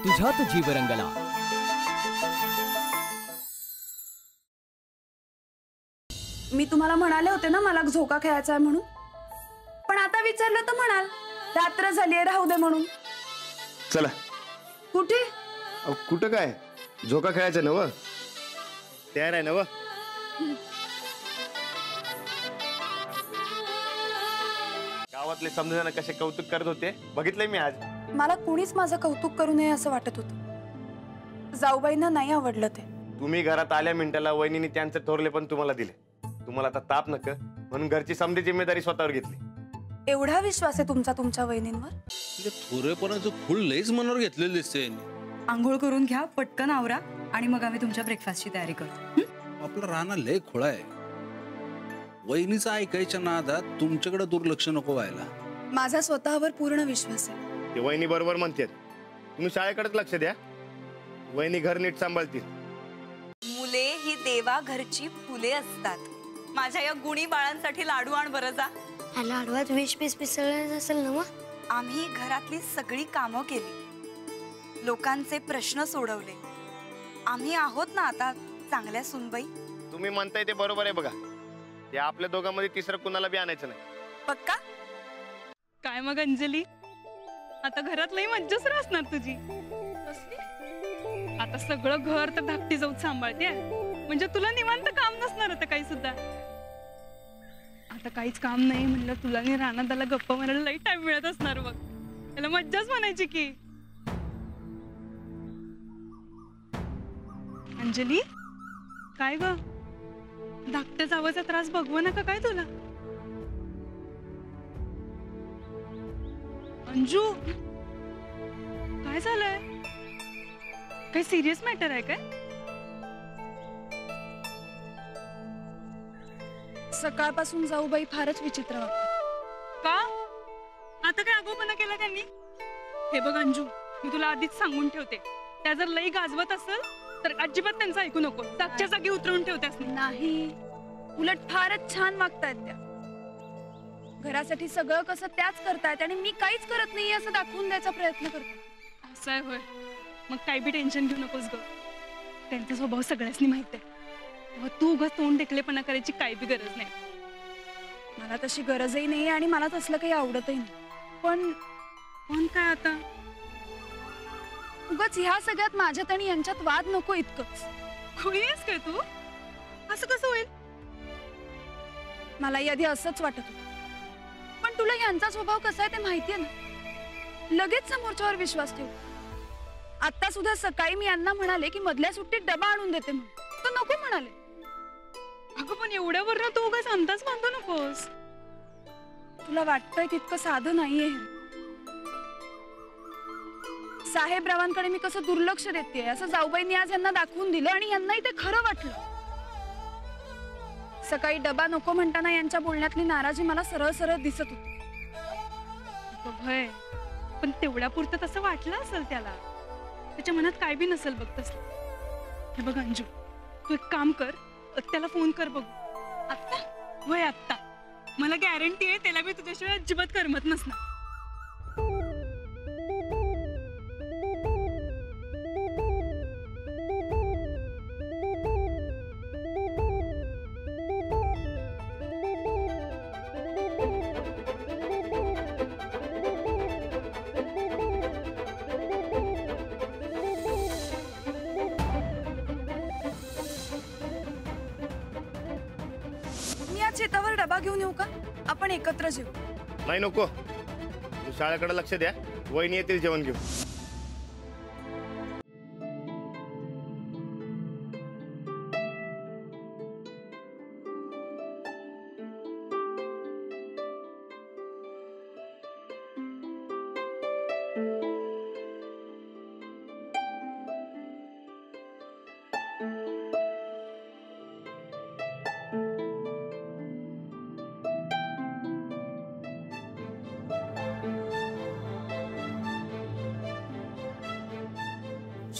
तुझ्यात जीव रंगला। मी तुम्हाला म्हणाले होते ना मला झोका खेळायचा आहे म्हणून, पण आता विचारलं तर म्हणाल रात्र झालीये राहू दे म्हणून। चला। कुठे? कुठं काय, झोका खेळायचं नव? तयार आहे नव? गावातले समजून कसे कौतुक करत होते बघितलंय मी आज। मला कोणीच माझं कौतुक करू नये असं वाटत होतं। जाऊबाईंना नाही आवडलं ते। तुम्ही घरात आल्या मिनिटाला वहिनीने त्यांचे थोरले पण तुम्हाला दिले। तुम्हाला आता ताप नक म्हणून घरची समधी जिम्मेदारी स्वतःवर घेतली। एवढा विश्वास आहे तुमचा तुमच्या वहिनींवर? थोरेपणाचं फुल लईच मनावर घेतलेलं दिसतंय। आंघोळ करून घ्या, पटकन आवरा आणि मग आम्ही तुमच्या ब्रेकफास्टची तयारी करतो। आपला राणा लय खोळा आहे। वहिनीचं ऐकायच्या नादात तुमच्याकडे दुर्लक्ष नको व्हायला। माझा स्वतःवर पूर्ण विश्वास आहे। ते वहिनी बरोबर म्हणतात, तुम्ही शाळेकडेच लक्ष द्या, वहिनी घर नीट सांभाळतील। मुले ही देवा घरची फुले असतात। माझ्या या गुणी बाळांसाठी लाडू आण बरं जा। ह्या लाडवात विष पीस पिसळले असेल ना मग? आम्ही घरातली सगळी कामं केली, लोकांचे प्रश्न सोडवले। आम्ही आहोत ना आता चांगल्या सुनबाई। तुम्ही म्हणताय ते बरोबर आहे बघा, ते आपल्या दोघांमध्ये तिसरं कुणाला बी आणायचं नाही। पक्का? काय मग अंजली, आता घरात लई मज्जाच असणार तुझी। आता सगळं घर तर धाकटी जाऊन सांभाळते, म्हणजे तुला निवांत काम नसणार आता काही सुद्धा। आता काहीच काम नाही म्हणलं तुला आणि रानादाला गप्पा मारायला लई टाइम मिळत असणार बघ। त्याला मज्जाच म्हणायची की। अंजली काय ग, धाकट्याचा आवाजाचा त्रास बघवा नका काय तुला? अंजू काय झालंय? काही सिरियस मॅटर आहे काय? सकाळपासून जाऊबाई फारच विचित्र वाटतात। का? आता काय आगोपणा केला त्यांनी? हे बघ अंजू, मी तुला आधीच सांगून ठेवते, त्या जर लई गाजवत असेल तर अजिबात त्यांचं ऐकू नको। जागच्या जागी उतरवून ठेवतेस नाही, उलट फारच छान वागतायत त्या। घरासाठी सगळं कसं त्याच करतायत आणि मी काहीच करत नाही असं दाखवून द्यायचा प्रयत्न करते। असं आहे होय? मग काही बी टेन्शन घेऊ नकोस ग, त्यांचा स्वभाव सगळ्यांनी माहित आहे। तू उगाच तोंड ढेकलेपणा करायची काही बी गरज नाही। मला तशी गरजही नाही आणि मला तसलं काही आवडतही नाही। पण काय आता, उगाच ह्या सगळ्यात माझ्यात आणि यांच्यात वाद नको इतकंच। खुळी आहेस काय तू? असं कसं होईल? मला आधी असंच वाटत होतं, पण तुला यांचा स्वभाव कसा आहे ते माहितीये ना, लगेच समोरच्यावर विश्वास ठेव। आता सुद्धा सकाळी मी यांना म्हणाले की मधल्या सुट्टीत डबा आणून देते म्हणून, तर नको म्हणाले। अगं पण एवढ्यावर ना तू उगाच अंदाज बांधू नकोस। तुला वाटतंय तितकं साधं नाहीये। साहेबरावांकडे मी कसं दुर्लक्ष देतेय असं जाऊबाईंनी आज यांना दाखवून दिलं आणि यांनाही ते खरं वाटलं। सकाळी डबा नको म्हणताना यांच्या बोलण्यातली नाराजी मला सरळ सरळ दिसत होती। भय, पण तेवढ्या पुरतं तसं वाटलं असेल त्याला, त्याच्या मनात काय बी नसेल बघ तसं। हे बघ अंजू, तू एक काम कर, त्याला फोन कर बघ आत्ता। वय आत्ता, मला गॅरंटी आहे त्याला बी तुझ्याशिवाय अजिबात करमत नसणार। शेतावर डबा घेऊन येऊ का? आपण एकत्र जेवू। नाही नको, तू शाळेकडे लक्ष द्या, वहिनी येतील जेवण घेऊ।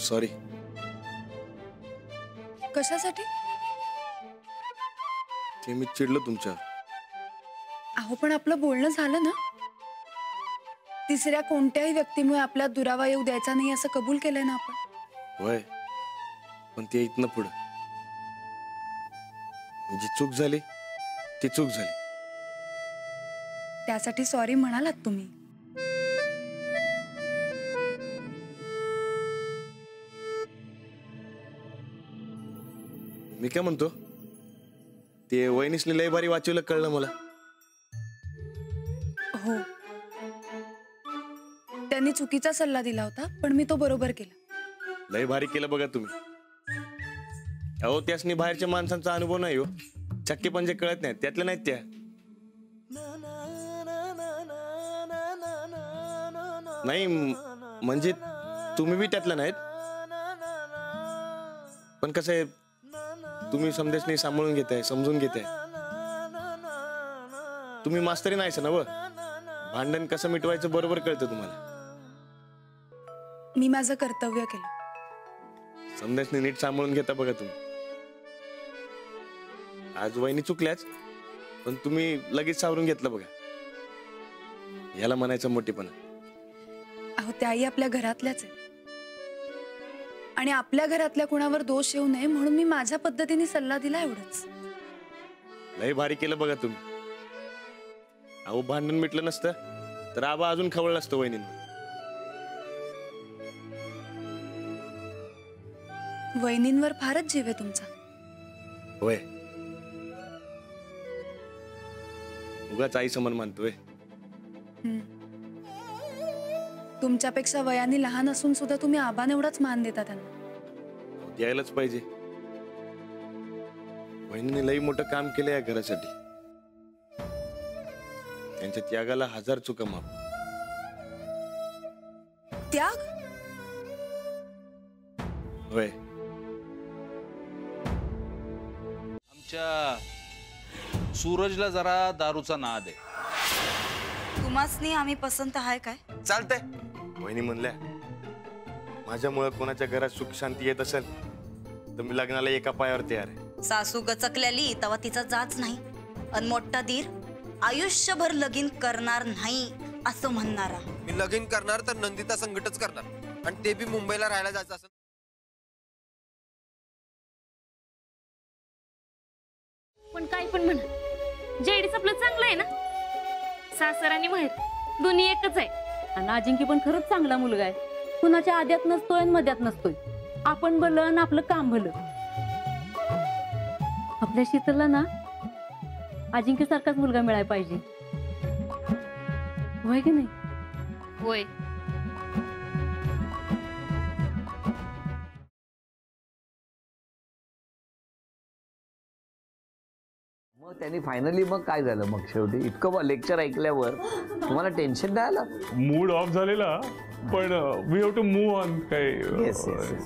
सॉरी। कशासाठी? ते मी चिडलो तुमच्यावर। अहो पण आपलं बोलणं झालं ना, तिसऱ्या कोणत्याही व्यक्तीमुळे आपल्यात दुरावा येऊ द्यायचा नाही असं कबूल केलंय ना आपण. होय, पण ते इथनं पुढं जी चूक झाली ती चूक झाली. त्यासाठी सॉरी म्हणालात तुम्ही. मी काय म्हणतो, ते वहिनीसनी लय भारी वाचवलं कळलं मला. हो, त्यांनी चुकीचा सल्ला दिला होता पण मी तो बरोबर केला. लय भारी केलं बघा तुम्ही. अहो त्यासनी बाहेरच्या माणसांचा अनुभव नाही हो, चक्के पण जे कळत नाहीत त्यातल्या नाहीत त्या. नाही म्हणजे तुम्ही बी त्यातल्या नाहीत, पण कसं आहे तुम्ही समजेच सांभाळून घेताय, समजून घेताय. तुम्ही मास्तरी नाहीस ना व, भांडण कसं मिटवायचं बरोबर कळतं तुम्हाला. मी माझं कर्तव्य केलं. समजेच नीट सांभाळून घेता बघा तुम्ही. आज वहिनी चुकल्याच, पण तुम्ही लगेच सावरून घेतलं बघा. याला म्हणायचं मोठेपणा. अहो त्याही आपल्या घरातल्याच आहे आणि आपल्या घरातल्या कुणावर दोष येऊ नये म्हणून मी माझ्या पद्धतीने सल्ला दिला, एवढंच. लय भारी केलं बघा तुम्ही. अहो भांडण मिटलं नसतं तर आबा अजून खवळलं असतं वहिनींना. वहिनींवर फारच जीव आहे तुमचा. होय, उगाच आई समान मानतोय. तुमच्यापेक्षा वयाने लहान असून सुद्धा तुम्ही आबाने एवढाच मान देता त्यांना. द्यायलाच पाहिजे. वहिनीने लई मोठं काम केलं या घरासाठी. त्यांच्या त्यागाला 1000 चुका माफ. त्याग? होय, आमच्या सूरजला जरा दारूचा नाद आहे. तुम्हासनी आम्ही पसंत आहे काय? चालतंय. वहिनी म्हणल्या माझ्यामुळे कोणाच्या घरात सुख शांती येत असेल तर मी लग्नाला एका पायावर तयार आहे. सासू गचकल्याली तेव्हा तिचा जाच नाही, अन मोठा दीर आयुष्यभर लगीन करणार नाही असं म्हणणारा. मी लगीन करणार तर नंदिता संकटच करणार, आणि ते बी मुंबईला राहायला जायचं असं. पण काय पण म्हणा, जेडीच आपलं चांगलं आहे ना. सासर आणि माहेर दोन्ही एकच आहे. आणि अजिंक्य पण खरंच चांगला मुलगा आहे. कुणाच्या आद्यात नसतोय आणि मध्यात नसतोय. आपण भलं आणि आपलं काम भलं. आपल्या शीतलला ना अजिंक्य सारखाच मुलगा मिळायला पाहिजे, होय की नाही? होय. मग त्यांनी फायनली मग काय झालं, मग शेवटी इतकं लेक्चर ऐकल्यावर तुम्हाला टेन्शन नाही आलं? मूड ऑफ झालेला, पण we have to move on. काय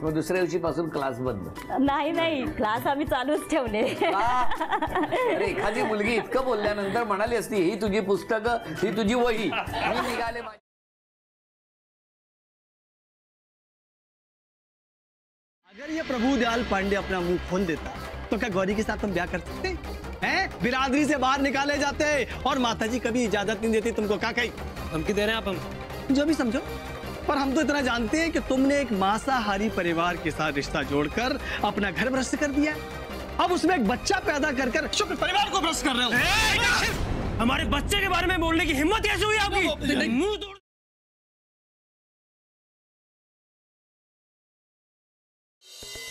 मग दुसऱ्या दिवशी पासून क्लास बंद? नाही, क्लास आम्ही चालूच ठेवले. अरे एखादी मुलगी इतकं बोलल्यानंतर म्हणाली असती ही तुझी पुस्तकं, ही तुझी वही, मी निघाले. अगर ये प्रभु दयाल पांडे अपना मुंह खोल देता तो क्या गौरी के साथ हम ब्याह कर सकते हैं? बिरादरी से बाहर निकाले जाते और माताजी कभी इजाजत नहीं देती तुमको। क्या कही धमकी दे रहे हैं आप? हम जो भी समझो, पर हम तो इतना जानते हैं कि तुमने एक मांसाहारी परिवार के साथ रिश्ता जोड़कर अपना घर भ्रष्ट कर दिया। अब उसमें एक बच्चा पैदा कर शुक्र परिवार को भ्रष्ट कर रहे हो। हमारे बच्चे के बारे में बोलने की हिम्मत कैसे हुई आपकी? मुंह तोड़।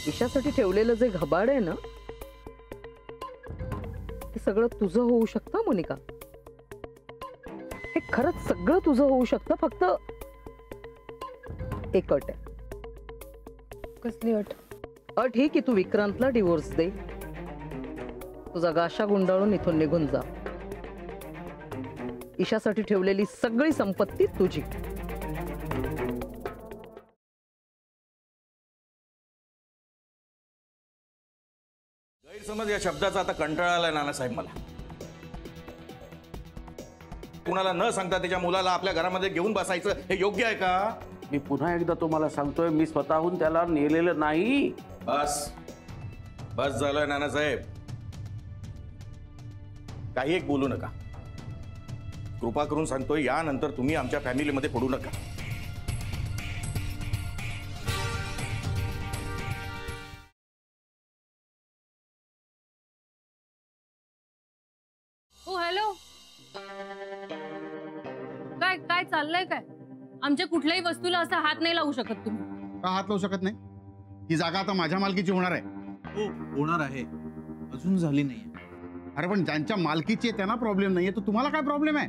ईशासाठी ठेवलेलं जे घबाड आहे ना, ते सगळं तुझं होऊ शकतं मोनिका. हे खरंच सगळं तुझं होऊ शकतं, फक्त एक अट आहे. कसली अट? अट ही की तू विक्रांतला डिवोर्स दे, तुझा गाशा गुंडाळून इथून निघून जा. ईशासाठी ठेवलेली सगळी संपत्ती तुझी. गैरसमज या शब्दाचा आता कंटाळा आलाय नानासाहेब मला. कुणाला न सांगता त्याच्या मुलाला आपल्या घरामध्ये घेऊन बसायचं हे योग्य आहे का? मी पुन्हा एकदा तुम्हाला सांगतोय, मी स्वतःहून त्याला नेलेलं नाही. बस बस झालंय नानासाहेब, काही एक बोलू नका. कृपा करून सांगतोय, यानंतर तुम्ही आमच्या फॅमिलीमध्ये पडू नका. ओ हॅलो, काय काय चाललंय काय? आमच्या कुठल्याही वस्तूला असा हात नाही लावू शकत तुम्ही. का हात लावू शकत नाही? ही जागा आता माझ्या मालकीची होणार आहे. हो, होणार आहे, अजून झाली नाही. अरे पण ज्यांच्या मालकीची आहे त्यांना प्रॉब्लेम नाहीये, तर तुम्हाला काय प्रॉब्लेम आहे?